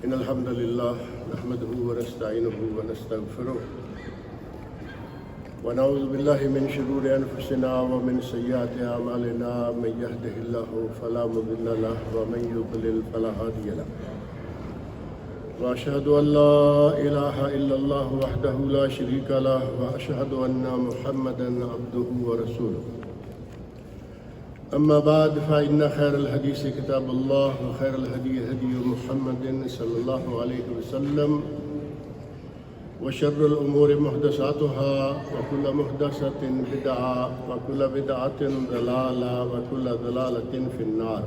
إن الحمد لله نحمده ونستعينه ونستغفره ونعوذ بالله من شرور أنفسنا ومن سيئات أعمالنا من يهده الله فلا مضل له ومن يضلل فلا هادي له وأشهد أن لا إله إلا الله وحده لا شريك له وأشهد أن محمدا عبده ورسوله أما بعد فإن خير الحديث كتاب الله وخير الهدي هدي محمد صلى الله عليه وسلم وشر الأمور محدثاتها وكل محدثة بدعة وكل بدعة ضلالة وكل ضلالة في النار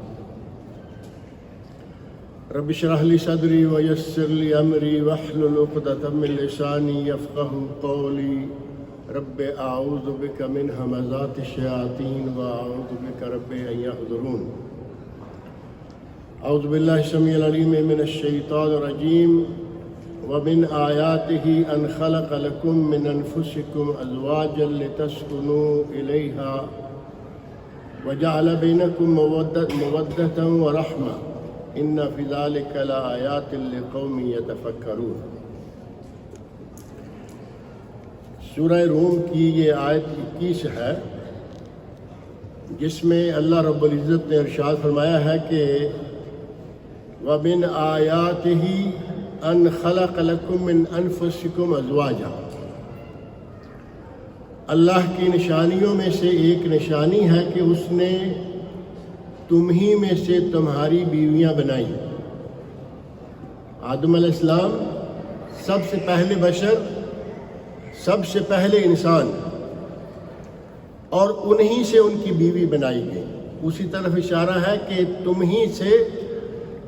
رب اشرح لي صدري ويسر لي أمري واحلل عقدة من لساني يفقهوا قولي رب أعوذ بك من همزات الشياطين وأعوذ بك رب أن يحضرون أعوذ بالله السميع العليم من الشيطان الرجيم ومن آياته أن خلق لكم من أنفسكم أزواجا لتسكنوا إليها وجعل بينكم مودة ورحمة إن في ذلك لآيات لقوم يتفكرون۔ سورہ روم کی یہ آیت 21 ہے، جس میں اللہ رب العزت نے ارشاد فرمایا ہے کہ وَمِنْ آيَاتِهِ أَنْ خَلَقَ لَكُم مِّنْ أَنفُسِكُمْ أَزْوَاجًا۔ اللہ کی نشانیوں میں سے ایک نشانی ہے کہ اس نے تمہیں میں سے تمہاری بیویاں بنائیں۔ آدم علیہ السلام سب سے پہلے بشر، سب سے پہلے انسان، اور انہی سے ان کی بیوی بنائی گئی۔ اسی طرف اشارہ ہے کہ تمہیں سے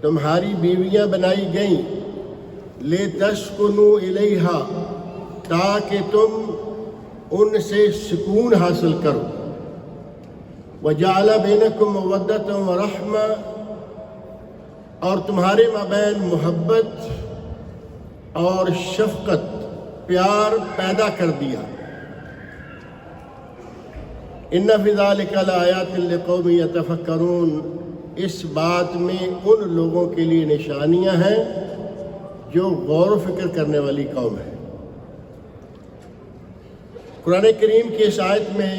تمہاری بیویاں بنائی گئیں لِتَسْكُنُوا إِلَيْهَا، تاکہ تم ان سے سکون حاصل کرو۔ وَجَعَلَ بَيْنَكُمْ مَوَدَّةً وَرَحْمَةً، اور تمہارے مابین محبت اور شفقت، پیار پیدا کر دیا۔ ان فی ذلک لآیات لقوم یتفکرون، اس بات میں ان لوگوں کے لیے نشانیاں ہیں جو غور و فکر کرنے والی قوم ہے۔ قرآن کریم کی اس آیت میں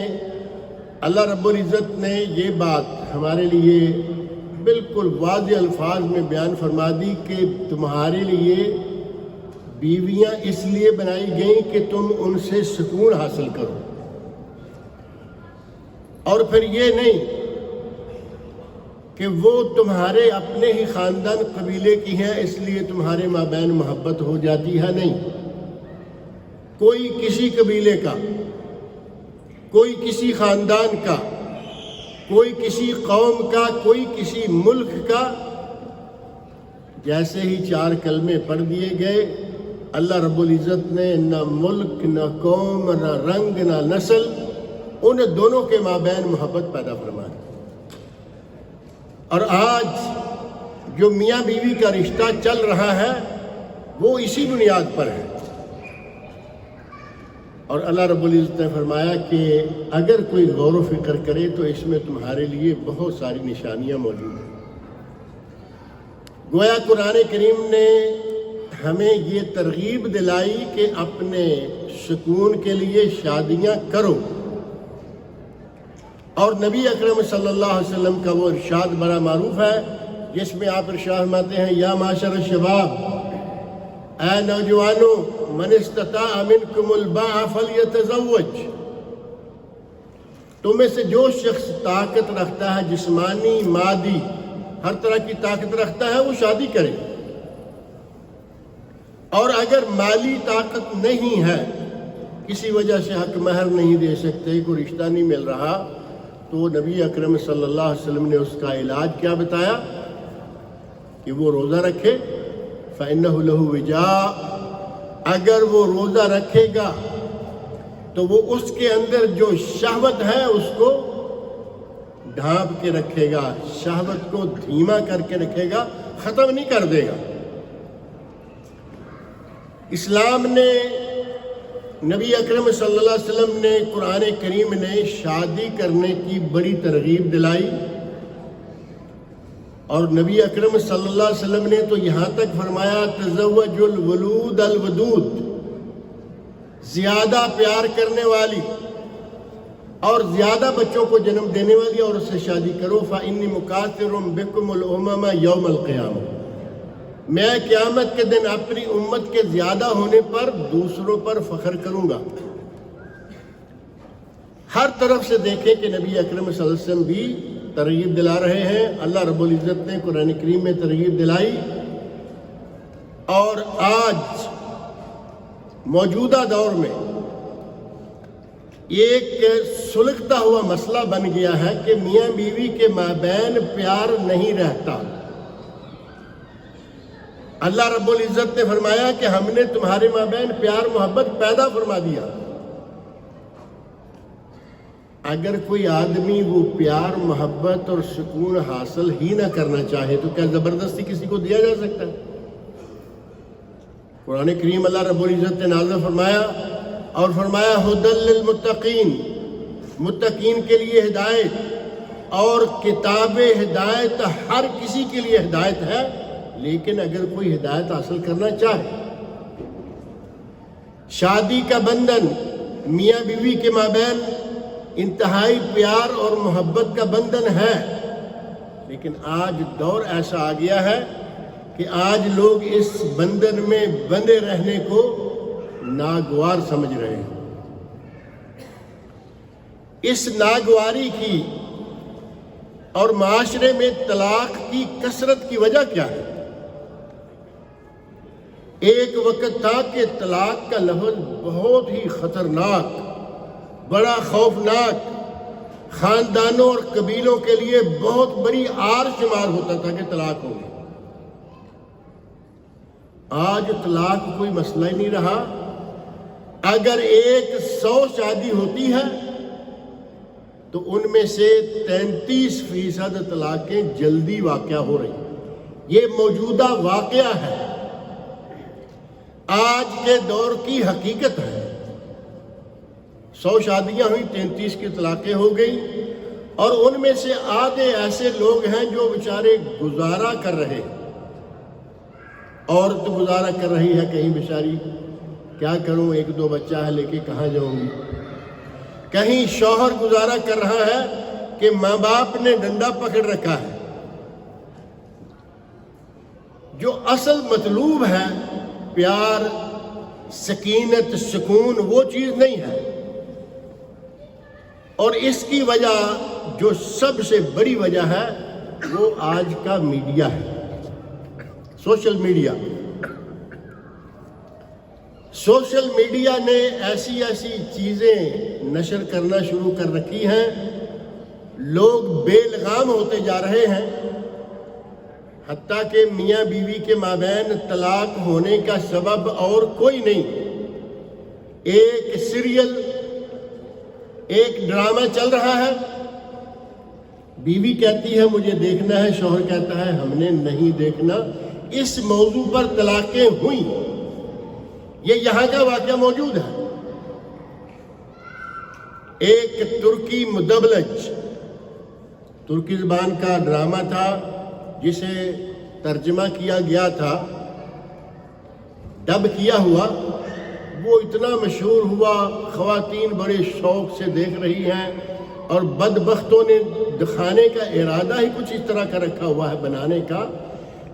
اللہ رب العزت نے یہ بات ہمارے لیے بالکل واضح الفاظ میں بیان فرما دی کہ تمہارے لیے بیویاں اس لیے بنائی گئیں کہ تم ان سے سکون حاصل کرو، اور پھر یہ نہیں کہ وہ تمہارے اپنے ہی خاندان قبیلے کی ہیں اس لیے تمہارے مابین محبت ہو جاتی ہے، نہیں۔ کوئی کسی قبیلے کا، کوئی کسی خاندان کا، کوئی کسی قوم کا، کوئی کسی ملک کا، جیسے ہی 4 کلمے پڑھ دیے گئے اللہ رب العزت نے نہ ملک، نہ قوم، نہ رنگ، نہ نسل، ان دونوں کے مابین محبت پیدا فرما دی۔ اور آج جو میاں بیوی کا رشتہ چل رہا ہے وہ اسی بنیاد پر ہے۔ اور اللہ رب العزت نے فرمایا کہ اگر کوئی غور و فکر کرے تو اس میں تمہارے لیے بہت ساری نشانیاں موجود ہیں۔ گویا قرآن کریم نے ہمیں یہ ترغیب دلائی کہ اپنے سکون کے لیے شادیاں کرو، اور نبی اکرم صلی اللہ علیہ وسلم کا وہ ارشاد بڑا معروف ہے جس میں آپ ارشاد فرماتے ہیں یا معاشر الشباب، اے نوجوانوں، من استطاع منکم الباء فلیتزوج، تم میں سے جو شخص طاقت رکھتا ہے، جسمانی، مادی، ہر طرح کی طاقت رکھتا ہے، وہ شادی کرے۔ اور اگر مالی طاقت نہیں ہے، کسی وجہ سے حق مہر نہیں دے سکتے، کوئی رشتہ نہیں مل رہا، تو نبی اکرم صلی اللہ علیہ وسلم نے اس کا علاج کیا بتایا کہ وہ روزہ رکھے، فَإِنَّهُ لَهُ وِجَاءٌ، اگر وہ روزہ رکھے گا تو وہ اس کے اندر جو شہوت ہے اس کو ڈھانپ کے رکھے گا، شہوت کو دھیما کر کے رکھے گا، ختم نہیں کر دے گا۔ اسلام نے، نبی اکرم صلی اللہ علیہ وسلم نے، قرآن کریم نے شادی کرنے کی بڑی ترغیب دلائی، اور نبی اکرم صلی اللہ علیہ وسلم نے تو یہاں تک فرمایا تزوج الولود الودود، زیادہ پیار کرنے والی اور زیادہ بچوں کو جنم دینے والی اور اس سے شادی کرو، فإنی مکاثر بکم الامم یوم القیامہ، میں قیامت کے دن اپنی امت کے زیادہ ہونے پر دوسروں پر فخر کروں گا۔ ہر طرف سے دیکھیں کہ نبی اکرم صلی اللہ علیہ وسلم بھی ترغیب دلا رہے ہیں، اللہ رب العزت نے قرآن کریم میں ترغیب دلائی، اور آج موجودہ دور میں ایک سلگتا ہوا مسئلہ بن گیا ہے کہ میاں بیوی کے مابین پیار نہیں رہتا۔ اللہ رب العزت نے فرمایا کہ ہم نے تمہارے مابین پیار محبت پیدا فرما دیا۔ اگر کوئی آدمی وہ پیار محبت اور سکون حاصل ہی نہ کرنا چاہے تو کیا زبردستی کسی کو دیا جا سکتا ہے؟ قرآن کریم اللہ رب العزت نے نازل فرمایا اور فرمایا ھدی للمتقین، متقین کے لیے ہدایت، اور کتاب ہدایت ہر کسی کے لیے ہدایت ہے، لیکن اگر کوئی ہدایت حاصل کرنا چاہے۔ شادی کا بندھن میاں بیوی کے مابین انتہائی پیار اور محبت کا بندھن ہے، لیکن آج دور ایسا آ گیا ہے کہ آج لوگ اس بندھن میں بندھے رہنے کو ناگوار سمجھ رہے ہیں۔ اس ناگواری کی اور معاشرے میں طلاق کی کثرت کی وجہ کیا ہے؟ ایک وقت تھا کہ طلاق کا لفظ بہت ہی خطرناک، بڑا خوفناک، خاندانوں اور قبیلوں کے لیے بہت بڑی آر شمار ہوتا تھا کہ طلاق ہوگی۔ آج طلاق کوئی مسئلہ ہی نہیں رہا۔ اگر 100 شادی ہوتی ہے تو ان میں سے 33% طلاقیں جلدی واقع ہو رہی ہیں۔ یہ موجودہ واقعہ ہے، آج کے دور کی حقیقت ہے۔ 100 شادیاں ہوئی، 33 کی طلاقیں ہو گئی، اور ان میں سے آدھے ایسے لوگ ہیں جو بیچارے گزارا کر رہے ہیں۔ عورت گزارا کر رہی ہے کہیں بیچاری، کیا کروں، 1-2 بچہ ہے لے کے کہاں جاؤں گی۔ کہیں شوہر گزارا کر رہا ہے کہ ماں باپ نے ڈنڈا پکڑ رکھا ہے۔ جو اصل مطلوب ہے پیار، سکینت، سکون، وہ چیز نہیں ہے۔ اور اس کی وجہ جو سب سے بڑی وجہ ہے وہ آج کا میڈیا ہے، سوشل میڈیا۔ سوشل میڈیا نے ایسی چیزیں نشر کرنا شروع کر رکھی ہیں، لوگ بے لگام ہوتے جا رہے ہیں، حتیٰ کہ میاں بیوی کے مابین طلاق ہونے کا سبب اور کوئی نہیں۔ ایک سیریل، ایک ڈرامہ چل رہا ہے، بیوی کہتی ہے مجھے دیکھنا ہے، شوہر کہتا ہے ہم نے نہیں دیکھنا، اس موضوع پر طلاقیں ہوئیں۔ یہ یہاں کا واقعہ موجود ہے۔ ایک ترکی مدبلج، ترکی زبان کا ڈرامہ تھا جسے ترجمہ کیا گیا تھا، ڈب کیا ہوا، وہ اتنا مشہور ہوا، خواتین بڑے شوق سے دیکھ رہی ہیں، اور بدبختوں نے دکھانے کا ارادہ ہی کچھ اس طرح کا رکھا ہوا ہے بنانے کا۔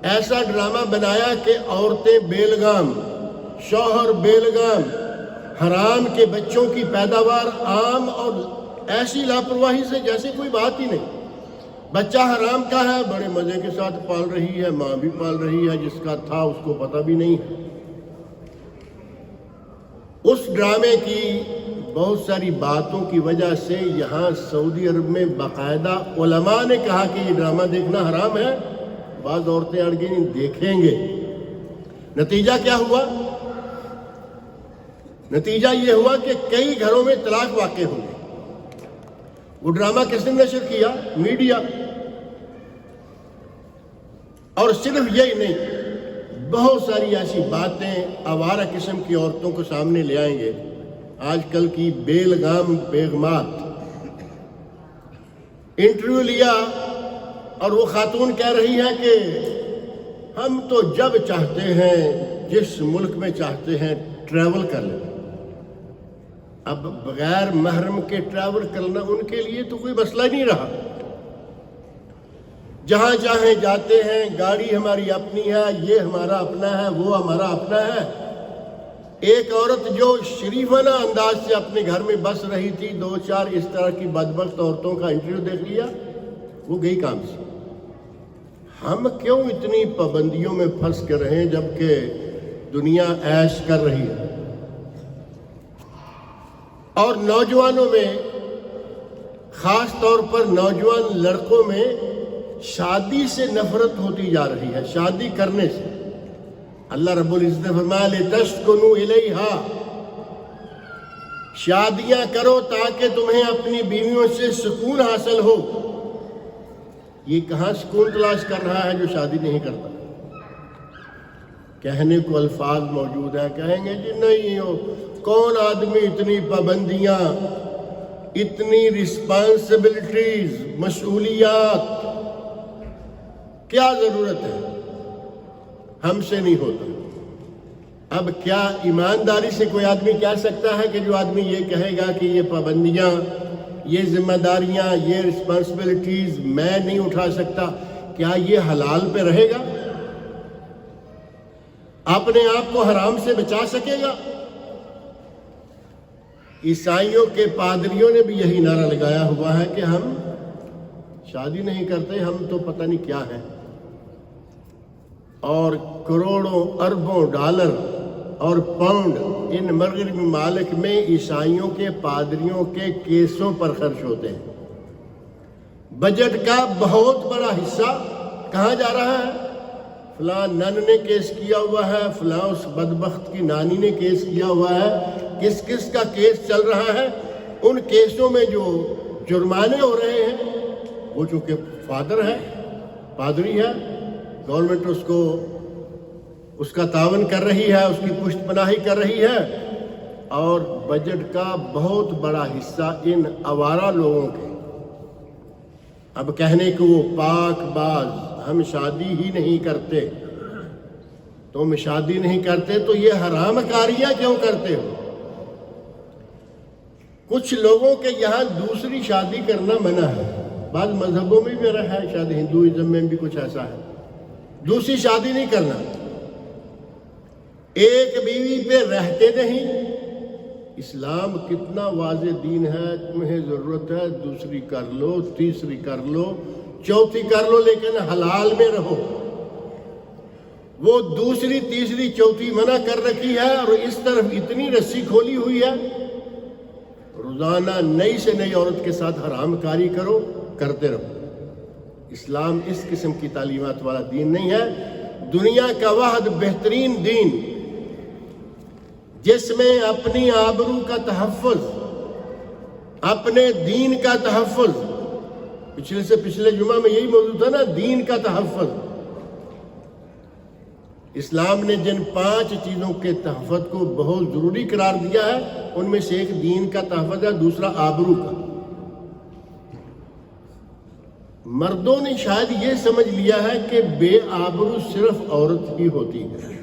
ایسا ڈرامہ بنایا کہ عورتیں بے لگام، شوہر بے لگام، حرام کے بچوں کی پیداوار عام، اور ایسی لاپرواہی سے جیسے کوئی بات ہی نہیں۔ بچہ حرام کا ہے، بڑے مزے کے ساتھ پال رہی ہے، ماں بھی پال رہی ہے، جس کا تھا اس کو پتہ بھی نہیں ہے۔ اس ڈرامے کی بہت ساری باتوں کی وجہ سے یہاں سعودی عرب میں باقاعدہ علماء نے کہا کہ یہ ڈرامہ دیکھنا حرام ہے۔ بعض عورتیں اڑ گئیں دیکھیں گے۔ نتیجہ کیا ہوا؟ نتیجہ یہ ہوا کہ کئی گھروں میں طلاق واقع ہو گئی۔ وہ ڈرامہ کس نے نشر کیا؟ میڈیا۔ اور صرف یہی نہیں، بہت ساری ایسی باتیں آوارہ قسم کی عورتوں کو سامنے لے آئیں گے۔ آج کل کی بے لگام بیگمات۔ انٹرویو لیا اور وہ خاتون کہہ رہی ہے کہ ہم تو جب چاہتے ہیں جس ملک میں چاہتے ہیں ٹریول کر لیں. اب بغیر محرم کے ٹریول کرنا ان کے لیے تو کوئی مسئلہ نہیں رہا. جہاں چاہیں جاتے ہیں، گاڑی ہماری اپنی ہے، یہ ہمارا اپنا ہے، وہ ہمارا اپنا ہے. ایک عورت جو شریفانہ انداز سے اپنے گھر میں بس رہی تھی، 2-4 اس طرح کی بدبخت عورتوں کا انٹرویو دیکھ لیا، وہ گئی کام سے. ہم کیوں اتنی پابندیوں میں پھنس کر رہے ہیں جبکہ دنیا عیش کر رہی ہے؟ اور نوجوانوں میں، خاص طور پر نوجوان لڑکوں میں شادی سے نفرت ہوتی جا رہی ہے، شادی کرنے سے. اللہ رب العزت نے فرمایا لِتَسْكُنُوا إِلَيْهَا، شادیاں کرو تاکہ تمہیں اپنی بیویوں سے سکون حاصل ہو. یہ کہاں سکون تلاش کر رہا ہے جو شادی نہیں کرتا؟ کہنے کو الفاظ موجود ہیں، کہیں گے جی نہیں ہو، کون آدمی اتنی پابندیاں، اتنی رسپانسبلٹیز، مسئولیات، کیا ضرورت ہے؟ ہم سے نہیں ہوتا. اب کیا ایمانداری سے کوئی آدمی کہہ سکتا ہے کہ جو آدمی یہ کہے گا کہ یہ پابندیاں، یہ ذمہ داریاں، یہ رسپانسبلٹیز میں نہیں اٹھا سکتا، کیا یہ حلال پہ رہے گا؟ اپنے آپ کو حرام سے بچا سکے گا؟ عیسائیوں کے پادریوں نے بھی یہی نعرہ لگایا ہوا ہے کہ ہم شادی نہیں کرتے، ہم تو پتہ نہیں کیا ہے. اور کروڑوں اربوں ڈالر اور پاؤنڈ ان مغربی ممالک میں عیسائیوں کے پادریوں کے کیسوں پر خرچ ہوتے ہیں. بجٹ کا بہت بڑا حصہ کہاں جا رہا ہے؟ فلاں نن نے کیس کیا ہوا ہے، فلاں اس بدبخت کی نانی نے کیس کیا ہوا ہے. کس کس کا کیس چل رہا ہے؟ ان کیسوں میں جو جرمانے ہو رہے ہیں وہ چونکہ فادر ہے، پادری ہے، گورنمنٹ اس کا تعاون کر رہی ہے، اس کی پشت پناہی کر رہی ہے. اور بجٹ کا بہت بڑا حصہ ان آوارہ لوگوں کے. اب کہنے کو وہ پاک باز، ہم شادی ہی نہیں کرتے. تم شادی نہیں کرتے تو یہ حرام کاریاں کیوں کرتے ہو؟ کچھ لوگوں کے یہاں دوسری شادی کرنا منع ہے. بعض مذہبوں میں بھی رہا ہے، شاید ہندوازم میں بھی کچھ ایسا ہے، دوسری شادی نہیں کرنا. ایک بیوی پہ رہتے نہیں. اسلام کتنا واضح دین ہے، تمہیں ضرورت ہے دوسری کر لو، تیسری کر لو، چوتھی کر لو، لیکن حلال میں رہو. وہ دوسری تیسری چوتھی منع کر رکھی ہے اور اس طرف اتنی رسی کھولی ہوئی ہے، روزانہ نئی سے نئی عورت کے ساتھ حرام کاری کرو، کرتے رہو. اسلام اس قسم کی تعلیمات والا دین نہیں ہے. دنیا کا واحد بہترین دین جس میں اپنی آبرو کا تحفظ، اپنے دین کا تحفظ، پچھلے سے پچھلے جمعہ میں یہی موضوع تھا نا، دین کا تحفظ. اسلام نے جن 5 چیزوں کے تحفظ کو بہت ضروری قرار دیا ہے ان میں سے ایک دین کا تحفظ ہے، دوسرا آبرو کا. مردوں نے شاید یہ سمجھ لیا ہے کہ بے آبرو صرف عورت ہی ہوتی ہے.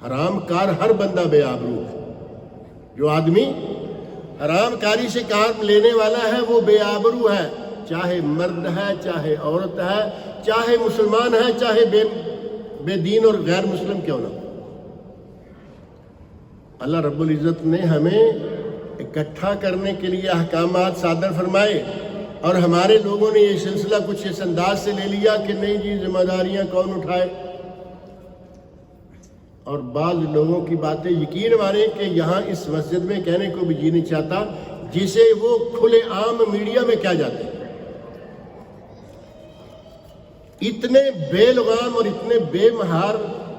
حرام کار ہر بندہ بے آبرو ہے. جو آدمی حرام کاری سے کام لینے والا ہے وہ بے آبرو ہے، چاہے مرد ہے، چاہے عورت ہے، چاہے مسلمان ہے، چاہے بے دین اور غیر مسلم کیوں نہ. اللہ رب العزت نے ہمیں اکٹھا کرنے کے لیے احکامات صادر فرمائے اور ہمارے لوگوں نے یہ سلسلہ کچھ اس انداز سے لے لیا کہ نہیں جی ذمہ داریاں کون اٹھائے. اور بعض لوگوں کی باتیں یقین مانیں کہ یہاں اس مسجد میں کہنے کو بھی جی نہیں چاہتا، جسے وہ کھلے عام میڈیا میں کیا جاتے ہیں. اتنے بے لغام اور اتنے بے مہار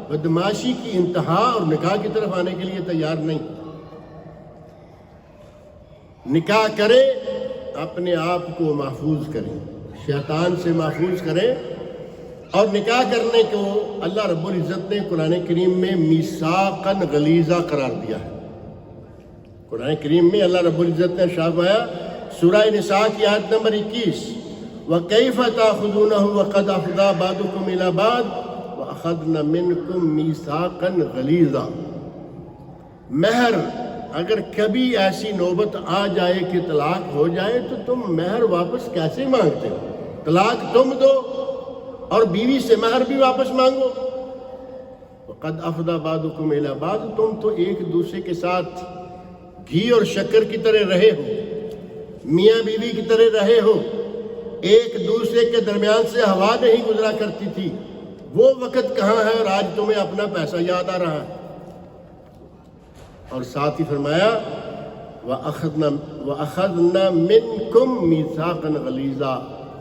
بدماشی کی انتہا اور نکاح کی طرف آنے کے لیے تیار نہیں. نکاح کریں، اپنے آپ کو محفوظ کریں، شیطان سے محفوظ کریں. اور نکاح کرنے کو اللہ رب العزت نے قرآن کریم میں میثاقاً غلیظہ قرار دیا ہے. قرآن کریم میں اللہ رب العزت نے ارشاد فرمایا، سورہ نساء کی آیت نمبر 21، وَكَيْفَ تَأْخُذُونَهُ وَقَدْ أَفْضَىٰ بَعْضُكُمْ إِلَىٰ بَعْضٍ وَأَخَذْنَ مِنْكُمْ مِيثَاقًا غَلِيظًا۔ مہر اگر کبھی ایسی نوبت آ جائے کہ طلاق ہو جائے تو تم مہر واپس کیسے مانگتے ہو؟ طلاق تم دو اور بیوی سے مہر بھی واپس مانگو۔ وَقَدْ أَفْضَىٰ بَعْضُكُمْ إِلَىٰ بَعْضٍ، تم تو ایک دوسرے کے ساتھ گھی اور شکر کی طرح رہے ہو، میاں بیوی کی طرح رہے ہو، ایک دوسرے کے درمیان سے ہوا نہیں گزرا کرتی تھی، وہ وقت کہاں ہے اور آج تمہیں اپنا پیسہ یاد آ رہا ہے؟ اور ساتھ ہی فرمایا وَأَخَذْنَا مِنْكُمْ مِيثَاقًا غَلِيظًا،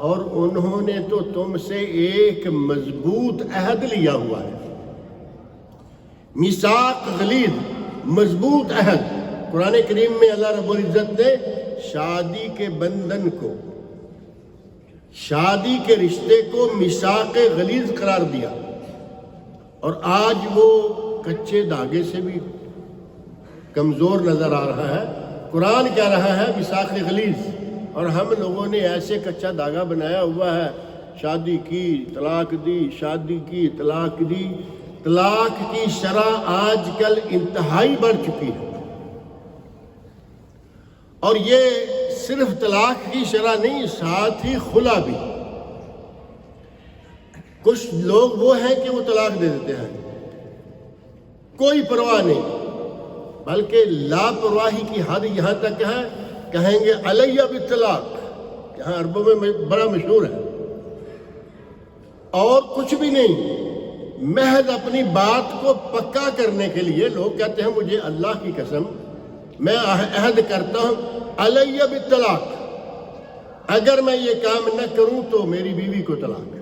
اور انہوں نے تو تم سے ایک مضبوط عہد لیا ہوا ہے۔ میثاق غلیظ، مضبوط عہد۔ قرآن کریم میں اللہ رب العزت نے شادی کے بندھن کو، شادی کے رشتے کو میثاق غلیظ قرار دیا، اور آج وہ کچے دھاگے سے بھی کمزور نظر آ رہا ہے۔ قرآن کہہ رہا ہے میثاق غلیظ، اور ہم لوگوں نے ایسے کچا دھاگا بنایا ہوا ہے، شادی کی طلاق دی، شادی کی طلاق دی۔ طلاق کی شرح آج کل انتہائی بڑھ چکی ہے، اور یہ صرف طلاق کی شرح نہیں، ساتھ ہی خلا بھی۔ کچھ لوگ وہ ہیں کہ وہ طلاق دے دیتے ہیں، کوئی پرواہ نہیں، بلکہ لاپرواہی کی حد یہاں تک ہے، کہیں گے علیہ بالطلاق، یہاں عربوں میں بڑا مشہور ہے، اور کچھ بھی نہیں، محض اپنی بات کو پکا کرنے کے لیے لوگ کہتے ہیں مجھے اللہ کی قسم میں عہد کرتا ہوں علیہ بالطلاق، اگر میں یہ کام نہ کروں تو میری بیوی کو طلاق ہے۔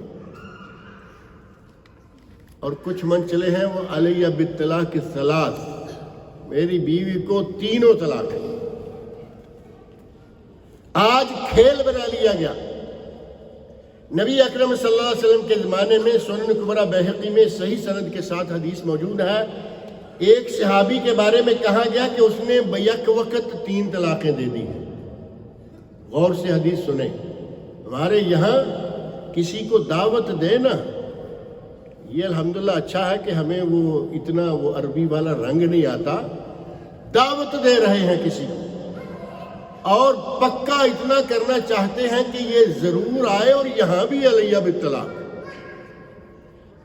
اور کچھ من چلے ہیں وہ علیہ بالطلاق الثلاث، میری بیوی کو تینوں طلاق ہے۔ آج کھیل بنا لیا گیا۔ نبی اکرم صلی اللہ علیہ وسلم کے زمانے میں سنن کبریٰ بیہقی میں صحیح سند کے ساتھ حدیث موجود ہے، ایک صحابی کے بارے میں کہا گیا کہ اس نے بیک وقت 3 طلاقیں دے دی ہیں۔ غور سے حدیث سنیں، ہمارے یہاں کسی کو دعوت دینا، یہ الحمدللہ اچھا ہے کہ ہمیں وہ اتنا وہ عربی والا رنگ نہیں آتا، دعوت دے رہے ہیں کسی کو، اور پکا اتنا کرنا چاہتے ہیں کہ یہ ضرور آئے، اور یہاں بھی علیہ بالطلاق،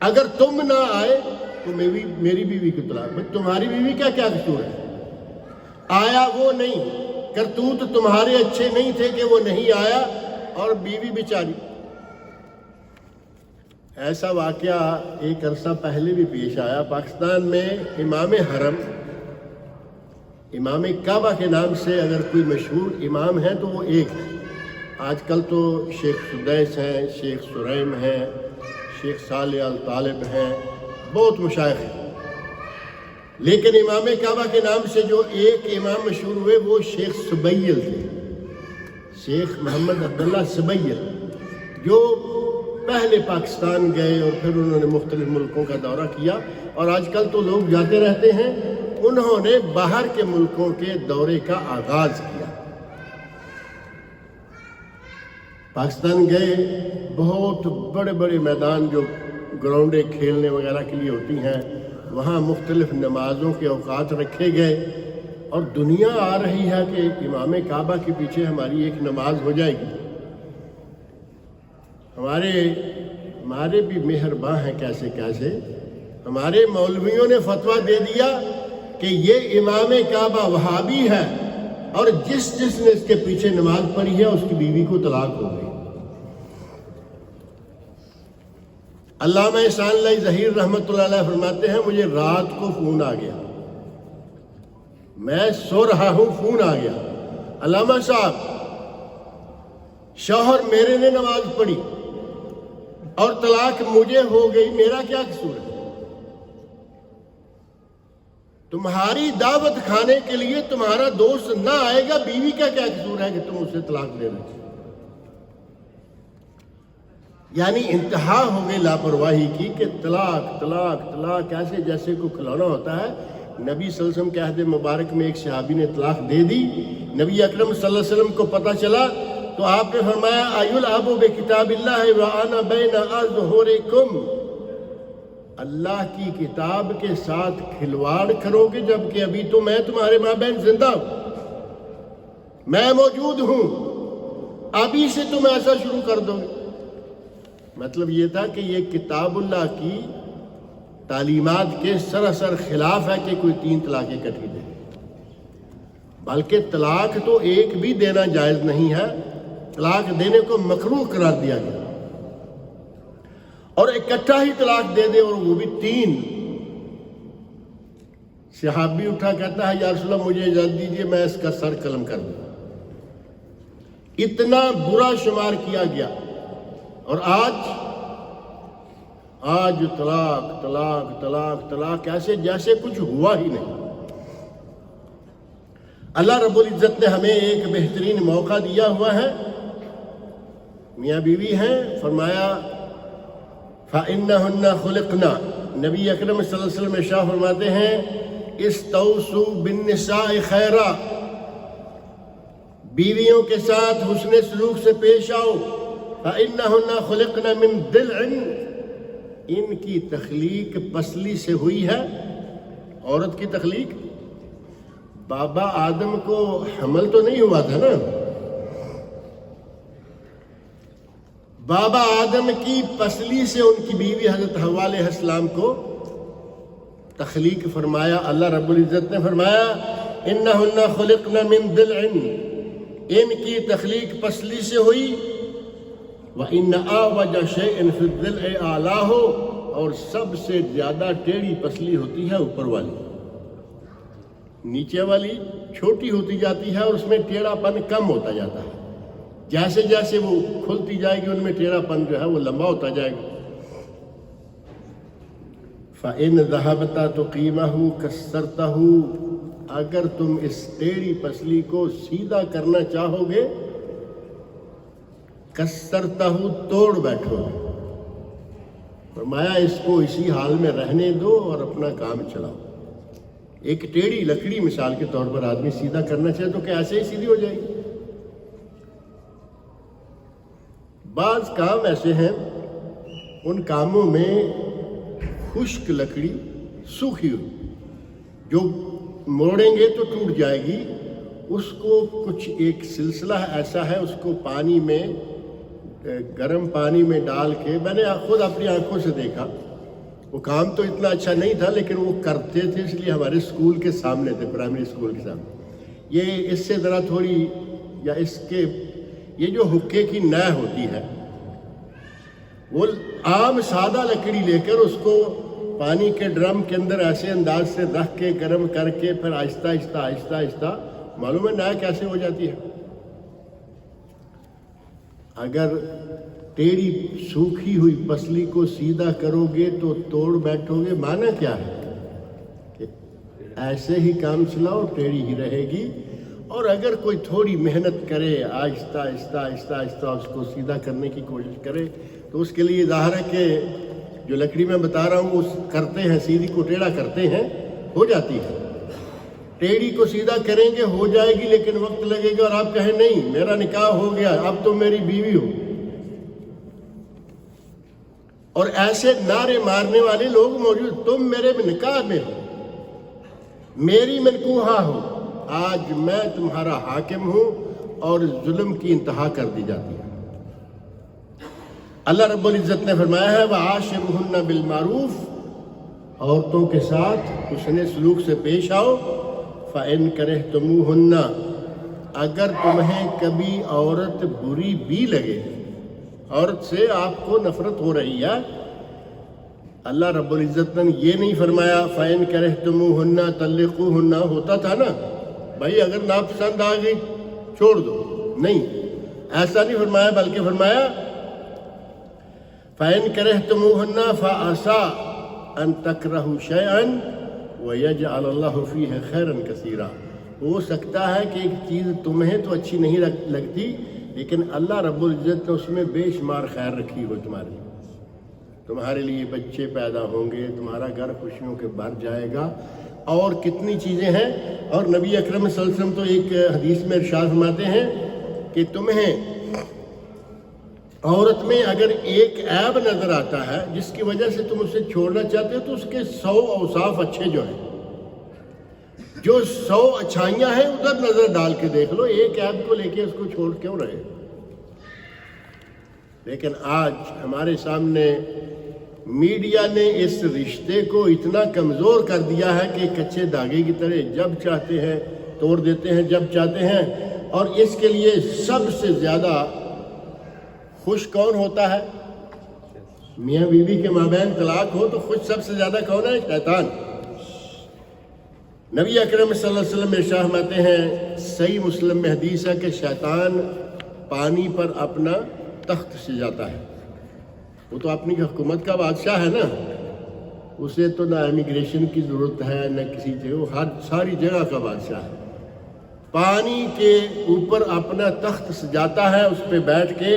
اگر تم نہ آئے تو میری بیوی کو طلاق۔ تمہاری بیوی کا کیا قصور ہے؟ آیا وہ نہیں، کرتوت تمہارے اچھے نہیں تھے کہ وہ نہیں آیا، اور بیوی بیچاری۔ ایسا واقعہ ایک عرصہ پہلے بھی پیش آیا پاکستان میں۔ امام حرم، امام کعبہ کے نام سے اگر کوئی مشہور امام ہے تو وہ ایک ہے۔ آج کل تو شیخ سدیس ہیں، شیخ سریم ہیں، شیخ صالح الطالب ہیں، بہت مشائخ ہیں، لیکن امام کعبہ کے نام سے جو ایک امام مشہور ہوئے وہ شیخ سبیل تھے، شیخ محمد عبداللہ سبیل، جو پہلے پاکستان گئے اور پھر انہوں نے مختلف ملکوں کا دورہ کیا، اور آج کل تو لوگ جاتے رہتے ہیں۔ انہوں نے باہر کے ملکوں کے دورے کا آغاز کیا، پاکستان گئے، بہت بڑے بڑے میدان جو گراؤنڈیں کھیلنے وغیرہ کے لیے ہوتی ہیں، وہاں مختلف نمازوں کے اوقات رکھے گئے، اور دنیا آ رہی ہے کہ امام کعبہ کے پیچھے ہماری ایک نماز ہو جائے گی۔ ہمارے بھی مہرباں ہیں کیسے کیسے، ہمارے مولویوں نے فتویٰ دے دیا کہ یہ امام کعبہ وہابی ہے، اور جس نے اس کے پیچھے نماز پڑھی ہے اس کی بیوی کو طلاق ہو گئی۔ علامہ احسان اللہ ظہیر رحمۃ اللہ علیہ فرماتے ہیں مجھے رات کو فون آ گیا، میں سو رہا ہوں، فون آ گیا، علامہ صاحب شوہر میرے نے نماز پڑھی اور طلاق مجھے ہو گئی، میرا کیا قصور ہے؟ تمہاری دعوت کھانے کے لیے تمہارا دوست نہ آئے گا، بیوی کا کیا قصور ہے کہ تم اسے طلاق دے رہے؟ یعنی انتہا ہو گئی لاپرواہی کی کہ طلاق طلاق طلاق ایسے جیسے کو کھلونا ہوتا ہے۔ نبی صلی اللہ علیہ وسلم کے عہد مبارک میں ایک صحابی نے طلاق دے دی، نبی اکرم صلی اللہ علیہ وسلم کو پتہ چلا تو آپ نے فرمایا ایلعب بکتاب اللہ وانا بین اظہرکم، اللہ کی کتاب کے ساتھ کھلواڑ کرو گے جبکہ ابھی تو میں تمہارے مابین زندہ ہوں، میں موجود ہوں، ابھی سے تم ایسا شروع کر دو گے۔ مطلب یہ تھا کہ یہ کتاب اللہ کی تعلیمات کے سراسر خلاف ہے کہ کوئی 3 طلاقیں اکٹھی دے، بلکہ طلاق تو ایک بھی دینا جائز نہیں ہے، طلاق دینے کو مکروہ قرار دیا گیا، اور اکٹھا ہی طلاق دے دے اور وہ بھی 3۔ صحابی اٹھا کہتا ہے یا رسول اللہ مجھے اجازت دیجیے میں اس کا سر قلم کر دوں۔ اتنا برا شمار کیا گیا، اور آج طلاق طلاق طلاق طلاق ایسے جیسے کچھ ہوا ہی نہیں۔ اللہ رب العزت نے ہمیں ایک بہترین موقع دیا ہوا ہے، میاں بیوی ہیں، فرمایا فَإِنَّهُنَّ خُلِقْنَا، نبی اکرم صلی اللہ علیہ وسلم ارشاد فرماتے ہیں اِسْتَوْصُوا بِالنِّسَاءِ خَيْرًا، بیویوں کے ساتھ حسن سلوک سے پیش آؤ۔ فَإِنَّهُنَّ خُلِقْنَ مِن ضِلْعٍ، ان کی تخلیق پسلی سے ہوئی ہے۔ عورت کی تخلیق، بابا آدم کو حمل تو نہیں ہوا تھا نا، بابا آدم کی پسلی سے ان کی بیوی حضرت حوا علیہ السلام کو تخلیق فرمایا۔ اللہ رب العزت نے فرمایا اِنَّهُنَّ خُلِقْنَ مِن ضِلْعٍ، ان کی تخلیق پسلی سے ہوئی۔ وَإِنَّ أَعْوَجَ شَيْءٍ فِي الضِّلْعِ أَعْلَاهُ، اور سب سے زیادہ ٹیڑھی پسلی ہوتی ہے اوپر والی، نیچے والی چھوٹی ہوتی جاتی ہے اور اس میں ٹیڑھا پن کم ہوتا جاتا ہے، جیسے جیسے وہ کھلتی جائے گی ان میں ٹیڑھا پن جو ہے وہ لمبا ہوتا جائے گا۔ فَإِنْ ذَهَبْتَ تُقِيمَهُ كَسَّرْتَهُ، اگر تم اس ٹیڑھی پسلی کو سیدھا کرنا چاہو گے، کسرتہ توڑ بیٹھو گے، فرمایا اس کو اسی حال میں رہنے دو اور اپنا کام چلاؤ۔ ایک ٹیڑھی لکڑی مثال کے طور پر آدمی سیدھا کرنا چاہے تو کہ ایسے ہی سیدھی ہو جائے گی؟ بعض کام ایسے ہیں ان کاموں میں خشک لکڑی سوکھی ہوئی جو موڑیں گے تو ٹوٹ جائے گی، اس کو کچھ ایک سلسلہ ایسا ہے، اس کو پانی میں گرم پانی میں ڈال کے، میں نے خود اپنی آنکھوں سے دیکھا، وہ کام تو اتنا اچھا نہیں تھا لیکن وہ کرتے تھے، اس لیے ہمارے اسکول کے سامنے تھے، پرائمری اسکول کے سامنے۔ یہ اس سے ذرا تھوڑی، یا اس کے یہ جو حکے کی نہ ہوتی ہے، وہ عام سادہ لکڑی لے کر اس کو پانی کے ڈرم کے اندر ایسے انداز سے رکھ کے گرم کر کے پھر آہستہ آہستہ آہستہ آہستہ، معلوم ہے نہ کیسے ہو جاتی ہے۔ اگر ٹیڑھی سوکھی ہوئی پسلی کو سیدھا کرو گے تو توڑ بیٹھو گے، معنی کیا ہے کہ ایسے ہی کام چلاؤ، ٹیڑھی ہی رہے گی، اور اگر کوئی تھوڑی محنت کرے، آہستہ آہستہ آہستہ آہستہ اس کو سیدھا کرنے کی کوشش کرے، تو اس کے لیے ظاہر ہے کہ جو لکڑی میں بتا رہا ہوں اس کرتے ہیں، سیدھی کو ٹیڑھا کرتے ہیں، ہو جاتی ہے۔ ٹیڑھی کو سیدھا کریں گے ہو جائے گی، لیکن وقت لگے گا، اور آپ کہیں نہیں میرا نکاح ہو گیا اب تو میری بیوی ہو، اور ایسے نعرے مارنے والے لوگ موجود، تم میرے نکاح میں ہو، میری منکوحہ ہو، آج میں تمہارا حاکم ہوں، اور ظلم کی انتہا کر دی جاتی ہے۔ اللہ رب العزت نے فرمایا ہے وَعَاشِرُهُنَّ بِالْمَعْرُوفِ، عورتوں کے ساتھ حسن سلوک سے پیش آؤ۔ فَإِنْ كَرِهْتُمُوهُنَّ، اگر تمہیں کبھی عورت بری بھی لگے، عورت سے آپ کو نفرت ہو رہی ہے، اللہ رب العزت نے یہ نہیں فرمایا فَإِنْ كَرِهْتُمُوهُنَّ طَلِّقُوهُنَّ، ہوتا تھا نا بھائی اگر ناپسند آ گئی چھوڑ دو، نہیں ایسا نہیں فرمایا، بلکہ فرمایا فَإِنْ كَرِهْتُمُوهُنَّ فَعَسَىٰ أَن تَكْرَهُوا شَيْئًا وَيَجْعَلَ اللَّهُ فِيهِ خَيْرًا كَثِيرًا، ہو سکتا ہے کہ ایک چیز تمہیں تو اچھی نہیں لگتی، لیکن اللہ رب العزت نے اس میں بے شمار خیر رکھی ہو تمہارے لیے، تمہارے لیے بچے پیدا ہوں گے، تمہارا گھر خوشیوں کے بھر جائے گا، اور کتنی چیزیں ہیں۔ اور نبی اکرم صلی اللہ علیہ وسلم تو ایک حدیث میں ارشاد فرماتے ہیں کہ تمہیں عورت میں اگر ایک عیب نظر آتا ہے جس کی وجہ سے تم اسے چھوڑنا چاہتے ہو تو اس کے 100 اوصاف اچھے جو ہیں، جو 100 اچھائیاں ہیں ادھر نظر ڈال کے دیکھ لو، ایک عیب کو لے کے اس کو چھوڑ کیوں رہے؟ لیکن آج ہمارے سامنے میڈیا نے اس رشتے کو اتنا کمزور کر دیا ہے کہ کچے دھاگے کی طرح جب چاہتے ہیں توڑ دیتے ہیں، جب چاہتے ہیں، اور اس کے لیے سب سے زیادہ خوش کون ہوتا ہے؟ میاں بیوی کے مابین طلاق ہو تو خوش سب سے زیادہ کون ہے؟ شیطان۔ نبی اکرم صلی اللہ علیہ وسلم ارشاد فرماتے ہیں، صحیح مسلم میں حدیث ہے کہ شیطان پانی پر اپنا تخت سجاتا ہے۔ وہ تو اپنی حکومت کا بادشاہ ہے نا، اسے تو نہ امیگریشن کی ضرورت ہے نہ کسی جگہ، وہ ہر ساری جگہ کا بادشاہ ہے۔ پانی کے اوپر اپنا تخت سجاتا ہے، اس پہ بیٹھ کے